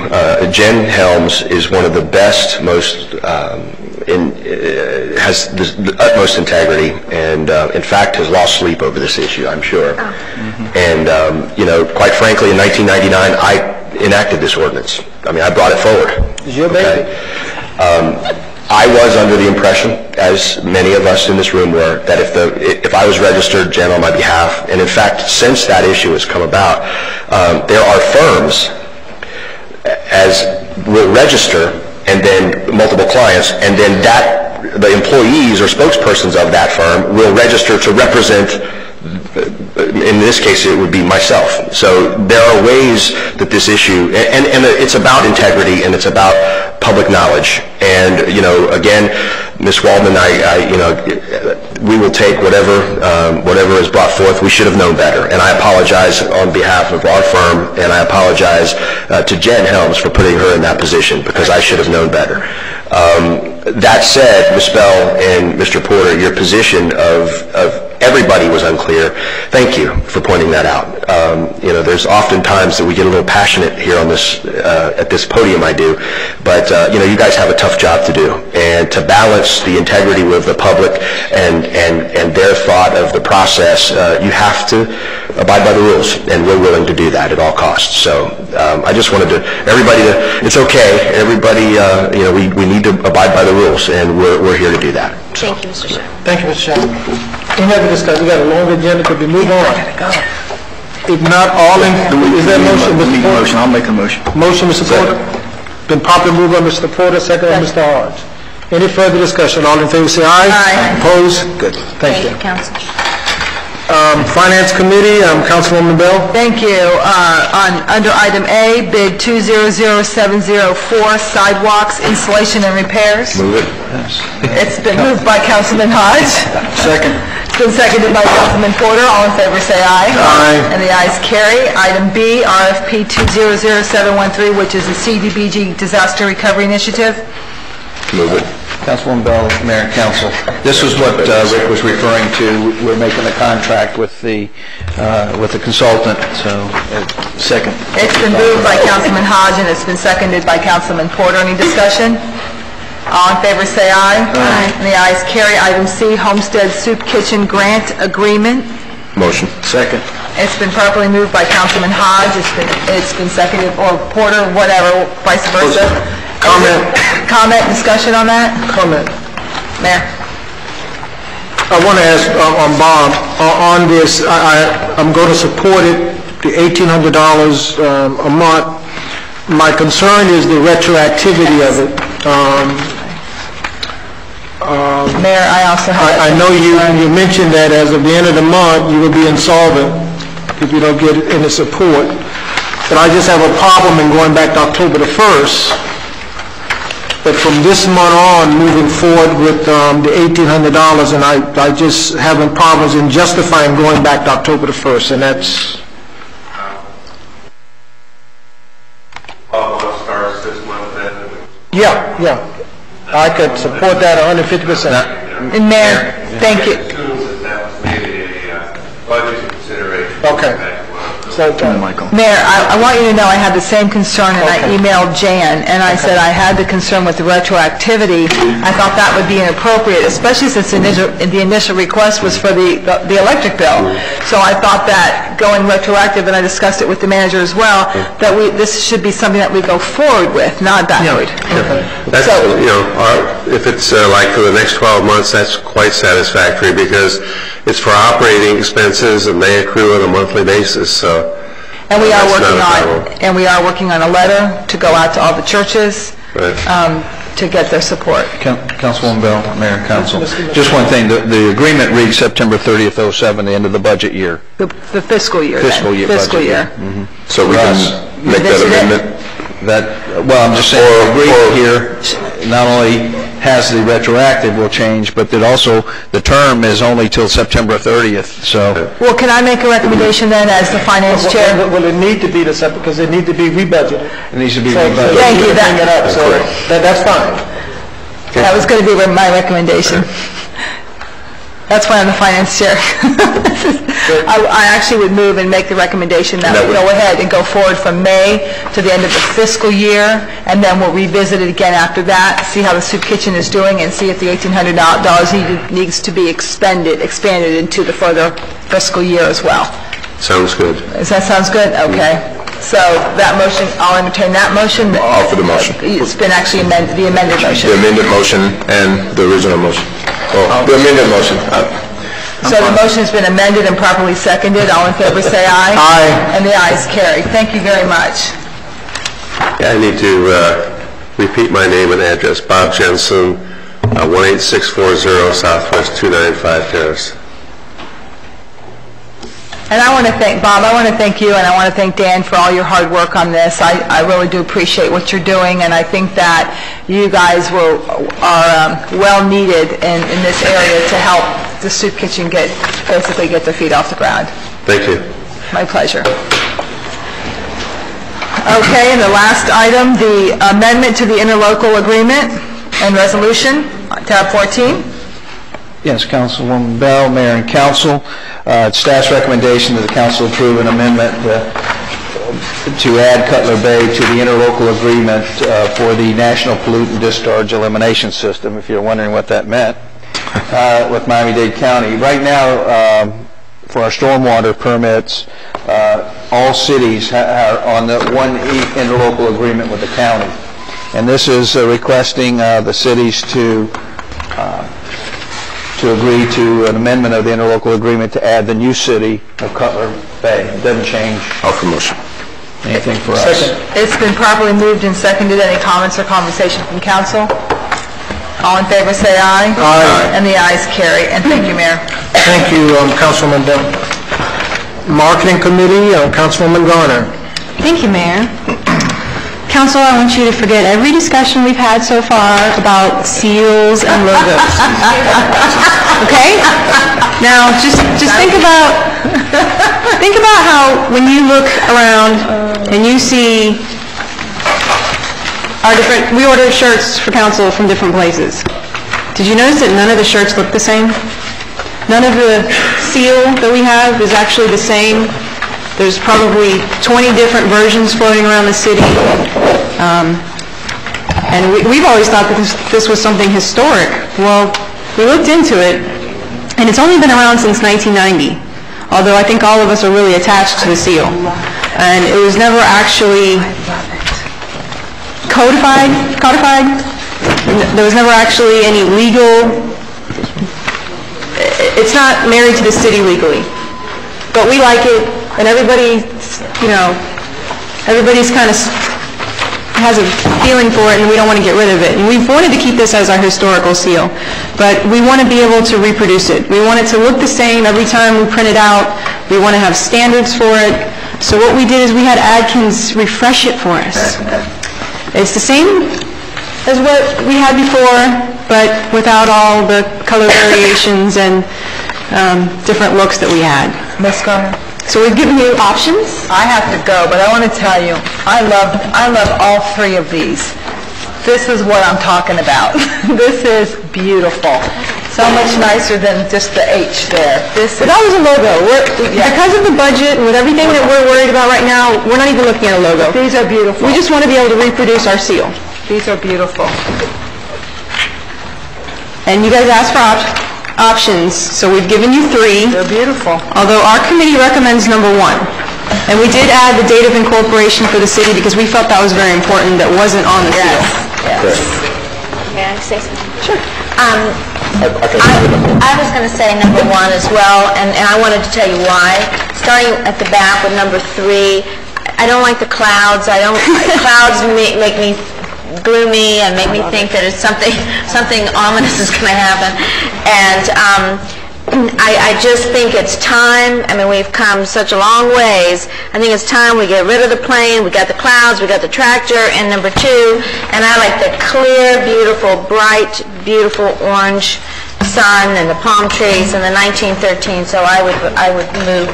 Jen Helms is one of the best, has the utmost integrity, and in fact has lost sleep over this issue, I'm sure. And quite frankly, in 1999, I enacted this ordinance. I mean, I brought it forward. Is your baby? I was under the impression, as many of us in this room were, that if I was registered, Jen, on my behalf, and in fact, since that issue has come about, there are firms as will register, and then multiple clients, and then the employees or spokespersons of that firm will register to represent, in this case it would be myself. So there are ways that this issue, and it's about integrity and it's about public knowledge. And, again, Ms. Waldman, we will take whatever is brought forth. We should have known better. And I apologize on behalf of our firm, and I apologize to Jen Helms for putting her in that position, because I should have known better. That said, Ms. Bell and Mr. Porter, your position of everybody was unclear. Thank you for pointing that out. There's often times that we get a little passionate here on this at this podium. I do, but you guys have a tough job to do, and to balance the integrity with the public and their thought of the process, you have to abide by the rules, and we're willing to do that at all costs. So I just wanted everybody to. It's okay. Everybody, we need to abide by the rules, and we're here to do that. So. Thank you, Mr. Chairman. Thank you, Mr. Chairman. We have a discussion. We got a long agenda. Could we move on? If not, is there a motion, Mr. Porter? I'll make a motion. Motion, Mr. Porter. Been properly moved by Mr. Porter, second by Mr. Hodge. Any further discussion? All in favor say aye. Aye. Opposed? Good. Thank you. Council. Finance Committee, Councilwoman Bell. Thank you. Under item A, bid 200704, sidewalks, installation and repairs. Move it. It's been moved by Councilman Hodge. Second. It's been seconded by Councilman Porter. All in favor say aye. Aye. And the ayes carry. Item B, RFP 200713, which is the CDBG Disaster Recovery Initiative. Move it. Councilwoman Bell, Mayor and Council, this is what Rick was referring to. We're making a contract with the consultant, so second. It's been moved by Councilman Hodge and it's been seconded by Councilman Porter. Any discussion? All in favor say aye. Aye. And the ayes carry. Item C, Homestead Soup Kitchen Grant Agreement. Motion. Second. It's been properly moved by Councilman Hodge. It's been seconded, or Porter, whatever, vice versa. Comment, discussion on that? Comment. Mayor. I want to ask on Bob, on this, I'm going to support it, the $1,800 a month. My concern is the retroactivity of it. Mayor, I also have... I know you mentioned that as of the end of the month, you will be insolvent if you don't get any support. But I just have a problem in going back to October the 1st. But from this month on, moving forward with the $1,800, and I just having problems in justifying going back to October the 1st, and that's... starts this month then? Yeah. I could support that 150%. And Mayor, thank you. As soon as that was maybe a budget consideration. Okay. So, Mayor, I want you to know I had the same concern, and I emailed Jan, and I said I had the concern with the retroactivity. I thought that would be inappropriate, especially since the initial request was for the electric bill. So I thought that going retroactive, and I discussed it with the manager as well, that this should be something that we go forward with, not backward. That's, if it's like for the next 12 months, that's quite satisfactory because it's for operating expenses and they accrue on a monthly basis. So. And we are working on a letter to go out to all the churches to get their support. Councilwoman Bell, Mayor and Council, just one thing, the agreement reads September 30th, 07, the end of the budget year. The fiscal year. Fiscal year. Mm-hmm. So we can make that amendment? Well, I'm just saying, the agreement here not only has the retroactive will change, but that also the term is only till September 30th, so... Well, can I make a recommendation then as the finance chair? Well, it need to be because it need to be rebudgeted. It needs to be rebudgeted. Thank you. That's fine. That was going to be my recommendation. That's why I'm the finance chair. I actually would move and make the recommendation that we go ahead and go forward from May to the end of the fiscal year, and then we'll revisit it again after that, see how the soup kitchen is doing, and see if the $1,800 needs to be expanded into the further fiscal year as well. Sounds good. Does that sounds good? Okay. So that motion, I'll entertain that motion. I'll offer the motion. It's been actually amended, the amended motion. The amended motion and the original motion. The amended motion. So the motion has been amended and properly seconded. All in favor say aye. Aye. And the ayes carry. Thank you very much. Yeah, I need to repeat my name and address. Bob Jensen, 18640 Southwest 295 Terrace. And I want to thank Bob, I want to thank you, and I want to thank Dan for all your hard work on this. I really do appreciate what you're doing, and I think that you guys are well needed in this area to help the soup kitchen basically get their feet off the ground. Thank you. My pleasure. Okay, and the last item, the amendment to the interlocal agreement and resolution, tab 14. Yes, Councilwoman Bell, Mayor and Council. Staff's recommendation that the Council approve an amendment to add Cutler Bay to the interlocal agreement for the National Pollutant Discharge Elimination System, if you're wondering what that meant, with Miami-Dade County. Right now, for our stormwater permits, all cities are on the one interlocal agreement with the county. And this is requesting the cities to agree to an amendment of the interlocal agreement to add the new city of Cutler Bay. It doesn't change. Offer motion. Anything for us. Second. It's been properly moved and seconded. Any comments or conversation from council? All in favor, say aye. Aye. And the ayes carry. And thank you, Mayor. Thank you, Councilwoman Bell. Marketing Committee, Councilwoman Garner. Thank you, Mayor. Council, I want you to forget every discussion we've had so far about seals and logos. Okay? Now, just think about how when you look around and you see our different, we order shirts for council from different places. Did you notice that none of the shirts look the same? None of the seal that we have is actually the same. There's probably 20 different versions floating around the city. And we've always thought that this was something historic. Well, we looked into it, and it's only been around since 1990, although I think all of us are really attached to the seal. And it was never actually codified. There was never actually any legal, it's not married to the city legally. But we like it, and everybody, everybody's kind of has a feeling for it, and we don't want to get rid of it. And we've wanted to keep this as our historical seal, but we want to be able to reproduce it. We want it to look the same every time we print it out. We want to have standards for it. So what we did is we had Adkins refresh it for us. It's the same as what we had before, but without all the color variations and different looks that we had. Ms. Garner? So we've given you options. I have to go, but I want to tell you, I love all three of these. This is what I'm talking about. This is beautiful. So much nicer than just the H there. But that was a logo. Because of the budget and with everything that we're worried about right now, we're not even looking at a logo. These are beautiful. We just want to be able to reproduce our seal. These are beautiful. And you guys asked for options, so we've given you 3. They're beautiful. Although our committee recommends number 1. And we did add the date of incorporation for the city because we felt that was very important, that wasn't on the seal. Yes. May I say something? Sure. I was going to say number 1 as well, and I wanted to tell you why. Starting at the back with number 3, I don't like the clouds. Clouds make me gloomy and make me think that it's something ominous is going to happen. And I just think it's time. I mean, we've come such a long ways. I think it's time we get rid of the plane. We got the clouds, we got the tractor, and number 2, and I like the clear, beautiful, bright, beautiful orange sun and the palm trees and the 1913. So I would move.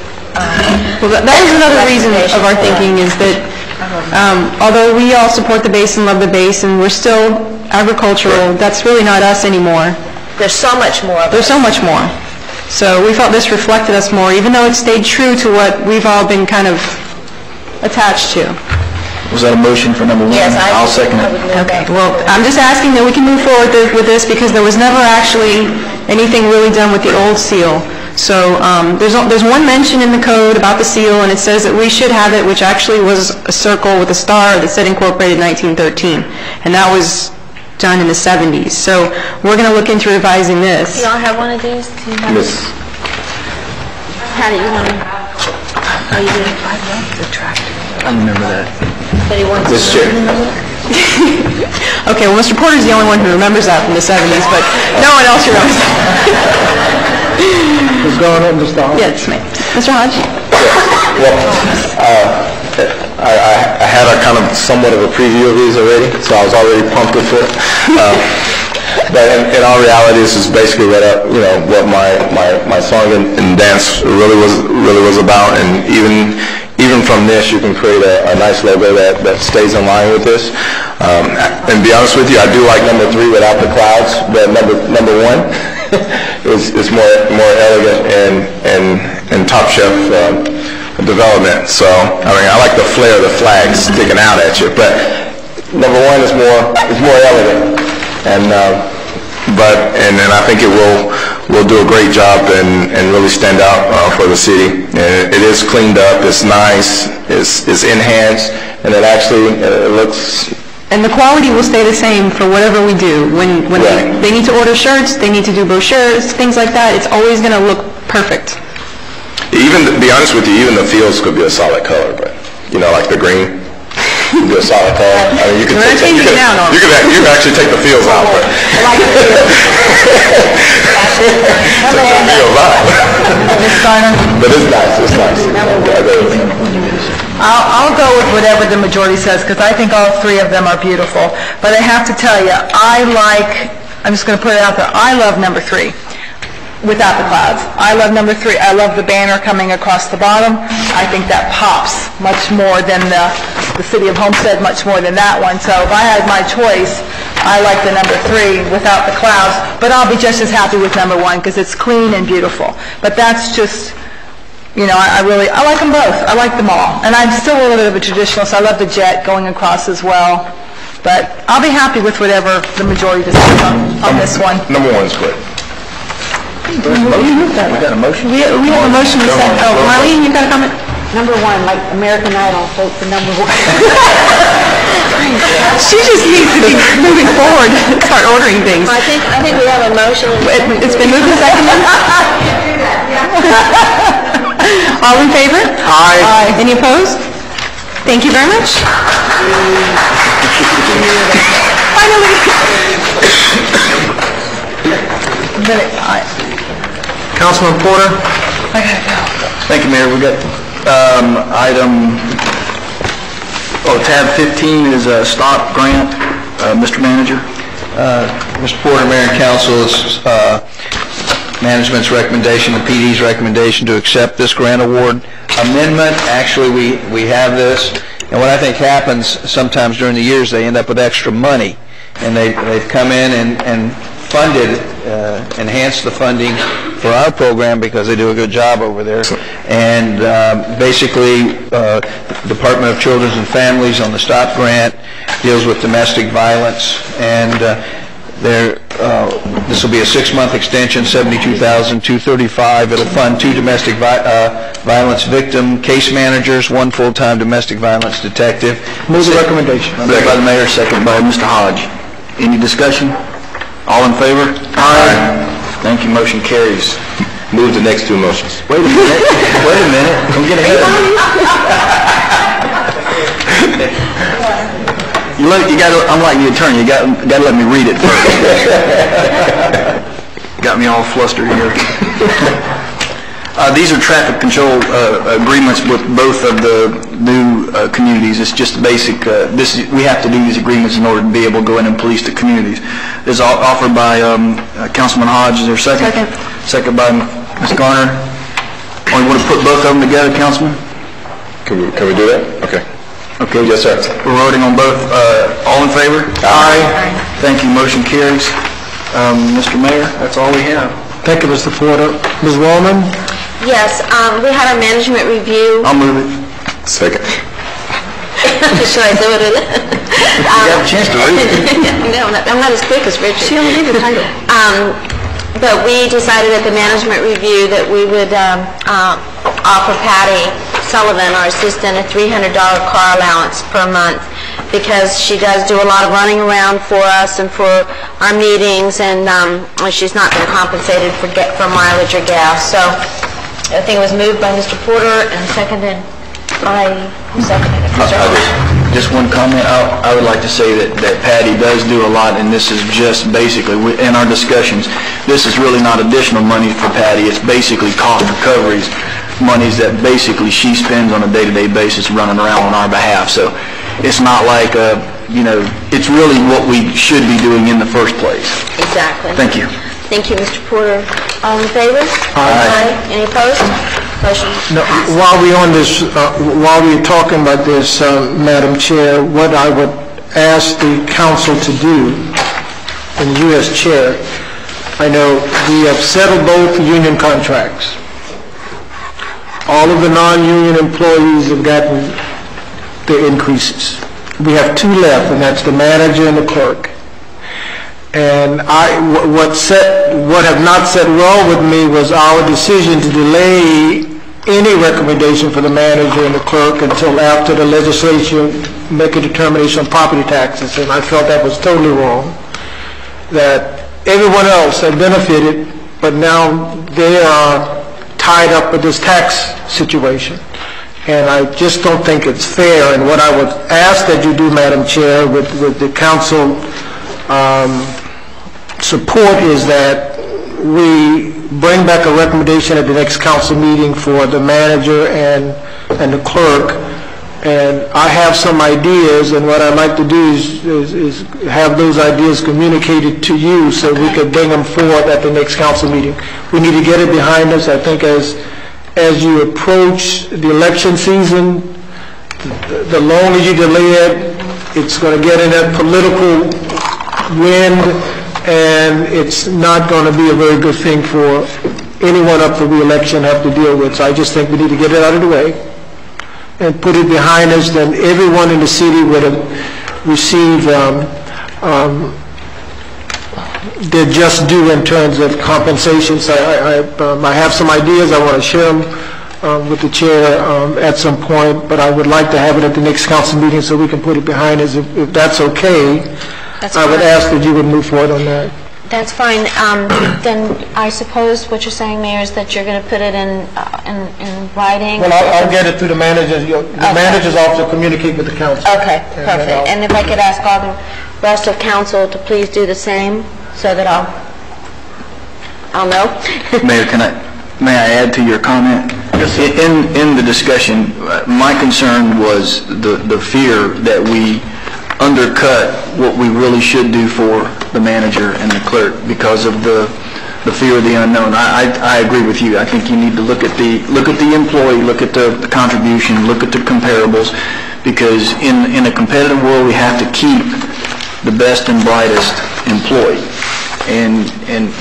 Well, that was another reason of our thinking is that although we all support the base and love the base, and we're still agricultural, that's really not us anymore. There's so much more of it. There's so much more. So we felt this reflected us more, even though it stayed true to what we've all been kind of attached to. Was that a motion for number 1? Yes, I'll second it. Okay, well, I'm just asking that we can move forward with this because there was never actually anything really done with the old seal. So there's one mention in the code about the seal, and it says that we should have it, which actually was a circle with a star that said incorporated 1913, and that was done in the 70s. So we're going to look into revising this. Do y'all have one of these? Miss. How do you want to? Oh, you do? I love the tractor. I remember that. But he wants Mr. Chair. Okay, well, Mr. Porter's the only one who remembers that from the 70s, but no one else remembers that. Ms. Garner, Mr. Hodge. Yes, ma'am. Mr. Hodge? Well, I had a kind of somewhat of a preview of these already, so I was already pumped with it. But in all reality, this is basically what my song and dance really was about, and even from this, you can create a nice logo that stays in line with this. And to be honest with you, I do like number 3 without the clouds, but number 1 is more elegant and top shelf development. So I mean, I like the flair of the flag sticking out at you, but number 1 is more elegant, and then I think it will do a great job and really stand out for the city. And it is cleaned up, it's nice, it's enhanced, and it actually looks. And the quality will stay the same for whatever we do. When they need to order shirts, they need to do brochures, things like that, it's always going to look perfect. Even, to be honest with you, even the fields could be a solid color, but, like the green, do a solid call. I mean, you can take you can actually take the fields out. But but it's nice. It's nice. I'll go with whatever the majority says, because I think all three of them are beautiful. But I have to tell you, I'm just going to put it out there, I love number 3, without the clouds. I love number 3. I love the banner coming across the bottom. I think that pops much more than the city of Homestead, much more than that one. So if I had my choice, I like the number 3 without the clouds, but I'll be just as happy with number 1 because it's clean and beautiful. But that's just, I like them both. I like them all. And I'm still a little bit of a traditionalist. I love the jet going across as well. But I'll be happy with whatever the majority decides on this one. Number 1's great. We got a motion? We have a motion to second. Oh, Marlene, you got a comment? Number 1, like American Idol, vote for number 1. She just needs to be moving forward and start ordering things. I think we have a motion. It's been moved and seconded? All in favor? Aye. Any opposed? Thank you very much. Finally. Councilman Porter? I gotta go. Thank you, Mayor. We got tab 15 is a stop grant. Mr. Manager. Mr. Porter, Mayor and Council, it's management's recommendation, the PD's recommendation to accept this grant award amendment. Actually, we have this, and what I think happens sometimes during the years, they end up with extra money, and they've come in and funded, enhanced the funding for our program because they do a good job over there. And basically, Department of Children and Families on the STOP grant deals with domestic violence, and this will be a 6-month extension, $72,235. It'll fund 2 domestic violence victim case managers, 1 full-time domestic violence detective. Move the recommendation. Moved by the Mayor, second by Mr. Hodge. Any discussion? All in favor? Aye. Thank you. Motion carries. Move the next 2 motions. Wait a minute. Wait a minute. I'm getting ahead of you. I'm like the attorney. You got to let me read it first. Got me all flustered here. These are traffic control agreements with both of the new communities. It's just basic. We have to do these agreements in order to be able to go in and police the communities. This is offered by Councilman Hodge. Is there a second? Second by Ms. Garner. Oh, you want to put both of them together, Councilman? Can we do that? Okay. Okay. Yes, sir. We're voting on both. All in favor? Aye. Thank you. Motion carries. Mr. Mayor, that's all we have. Thank you, Mr. Porter. Ms. Wallman? Yes, we had a management review. I'll move it. Second. Should I do it? You have a chance to read it. No, I'm not as quick as Richard. She only gave the title. But we decided at the management review that we would offer Patty Sullivan, our assistant, a $300 car allowance per month because she does do a lot of running around for us and for our meetings, and she's not been compensated for mileage or gas. So I think it was moved by Mr. Porter and seconded by, who seconded it? Mr. Just one comment. I would like to say that Patty does do a lot, and this is just basically, in our discussions, this is really not additional money for Patty. It's basically cost recoveries, monies that basically she spends on a day-to-day basis running around on our behalf. So it's not like, it's really what we should be doing in the first place. Exactly. Thank you. Thank you, Mr. Porter. All in favor? Aye. Any opposed? Motion No, passed. while we're talking about this, Madam Chair, what I would ask the council to do, and you as chair, I know we have settled both union contracts. All of the non-union employees have gotten their increases. We have 2 left, and that's the manager and the clerk. And what have not set well with me was our decision to delay any recommendation for the manager and the clerk until after the legislation make a determination on property taxes, and I felt that was totally wrong. That everyone else had benefited, but now they are tied up with this tax situation. and I just don't think it's fair. And what I would ask that you do, Madam Chair, with the council support, is that we bring back a recommendation at the next council meeting for the manager and the clerk. And I have some ideas, and what I'd like to do is have those ideas communicated to you so we could bring them forth at the next council meeting. We need to get it behind us. I think as you approach the election season, the longer you delay it, it's going to get in that political wind, and it's not going to be a very good thing for anyone up for re-election have to deal with. So I just think we need to get it out of the way and put it behind us. Then everyone in the city would have received their just due in terms of compensation. So I have some ideas. I want to share them with the chair at some point, but I would like to have it at the next council meeting so we can put it behind us. If that's okay, I would ask that you would move forward on that. That's fine. Then I suppose what you're saying, Mayor, is that you're going to put it in writing? Well, I'll get it through the manager's. The manager's office will communicate with the council. Okay, perfect. And if I could ask all the rest of council to please do the same, so that I'll know. Mayor, may I add to your comment? Yes, sir. In the discussion, my concern was the fear that we undercut what we really should do for the manager and the clerk because of the fear of the unknown. I agree with you. I think you need to look at the employee, look at the contribution, look at the comparables, because in a competitive world we have to keep the best and brightest employee. And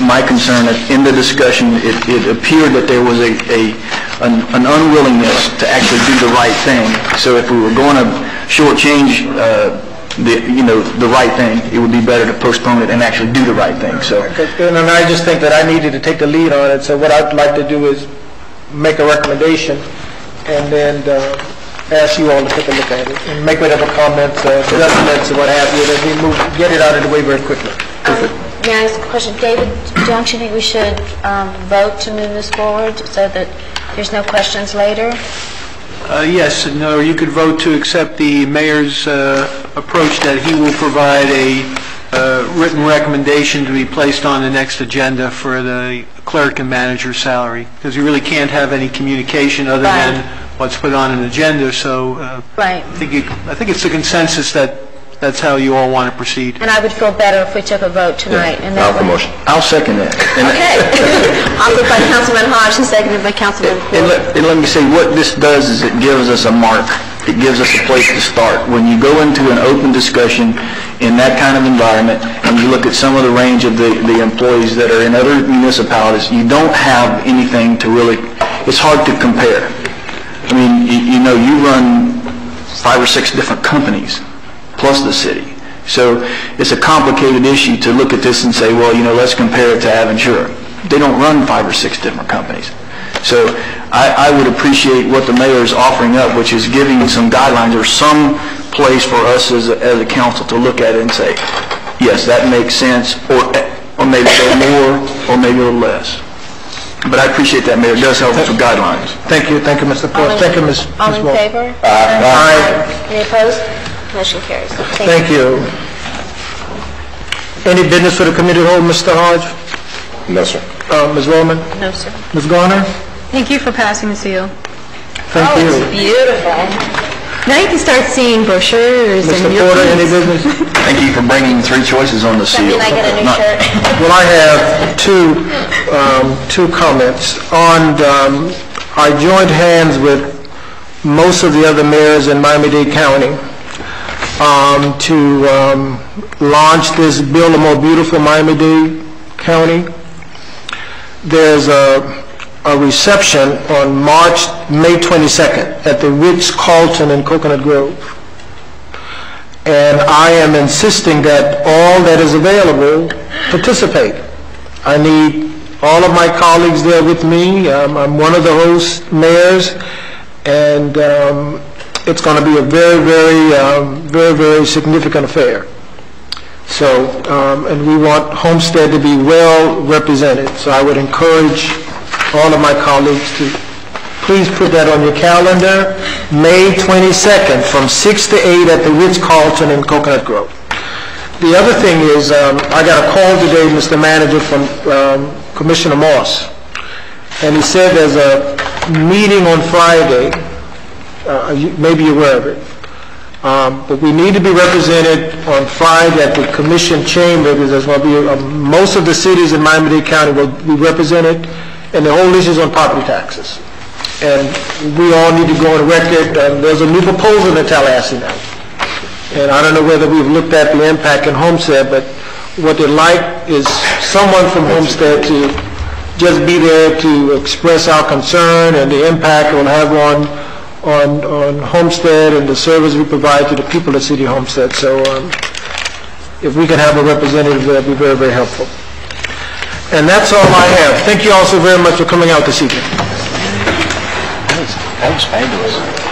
my concern in the discussion, it appeared that there was an unwillingness to actually do the right thing. So if we were going to shortchange the right thing, it would be better to postpone it and actually do the right thing. So, and I just think that I needed to take the lead on it. So what I'd like to do is make a recommendation and then ask you all to take a look at it and make whatever comments, adjustments, and what have you, and we get it out of the way very quickly. May I ask a question? David, don't you think we should vote to move this forward so that there's no questions later? Yes, no, you could vote to accept the mayor's approach that he will provide a written recommendation to be placed on the next agenda for the clerk and manager's salary, because you really can't have any communication other than what's put on an agenda. So I think it's a consensus that that's how you all want to proceed. And I would feel better if we took a vote tonight. Yeah. I'll second that. Okay. Offered by Councilman Hodge and seconded by Councilman Ford. And let me say, what this does is it gives us a mark. It gives us a place to start. When you go into an open discussion in that kind of environment and you look at some of the range of the employees that are in other municipalities, you don't have anything to really, it's hard to compare. I mean, you run 5 or 6 different companies plus the city. So it's a complicated issue to look at this and say, well, let's compare it to Aventura. They don't run 5 or 6 different companies. So I would appreciate what the mayor is offering up, which is giving some guidelines or some place for us as a council to look at it and say, yes, that makes sense, or maybe a little more, or maybe a little less. But I appreciate that, Mayor. It does help with the guidelines. Thank you, Mr. Ford. Thank you, Ms. All in favor? Aye. Any opposed? Motion carries. Thank you. Any business for the committee hold, Mr. Hodge? No, sir. Ms. Roman? No, sir. Ms. Garner? Thank you for passing the seal. Thank you. It's beautiful. Now you can start seeing brochures Mr. and your Porter, any business? Thank you for bringing 3 choices on the Does that seal. mean I get a new shirt? Well, I have two comments. I joined hands with most of the other mayors in Miami-Dade County to launch this Build a More Beautiful Miami-Dade County. There's a reception on May 22nd at the Ritz-Carlton in Coconut Grove. And I am insisting that all that is available participate. I need all of my colleagues there with me. I'm one of the host mayors, and it's going to be a very, very, very significant affair. So, and we want Homestead to be well represented. So I would encourage all of my colleagues to please put that on your calendar, May 22nd, from 6 to 8 at the Ritz-Carlton in Coconut Grove. The other thing is, I got a call today, Mr. Manager, from Commissioner Moss, and he said there's a meeting on Friday. Maybe you're aware of it. But we need to be represented on Friday at the Commission Chamber, because there's going to be, most of the cities in Miami-Dade County will be represented, and the whole issue is on property taxes. And we all need to go on record. There's a new proposal in Tallahassee now. And I don't know whether we've looked at the impact in Homestead, but what they'd like is someone from Homestead to just be there to express our concern and the impact it will have on Homestead and the service we provide to the people of City Homestead. So if we can have a representative there, that'd be very, very helpful. And that's all I have. Thank you all so very much for coming out this evening. That was fabulous.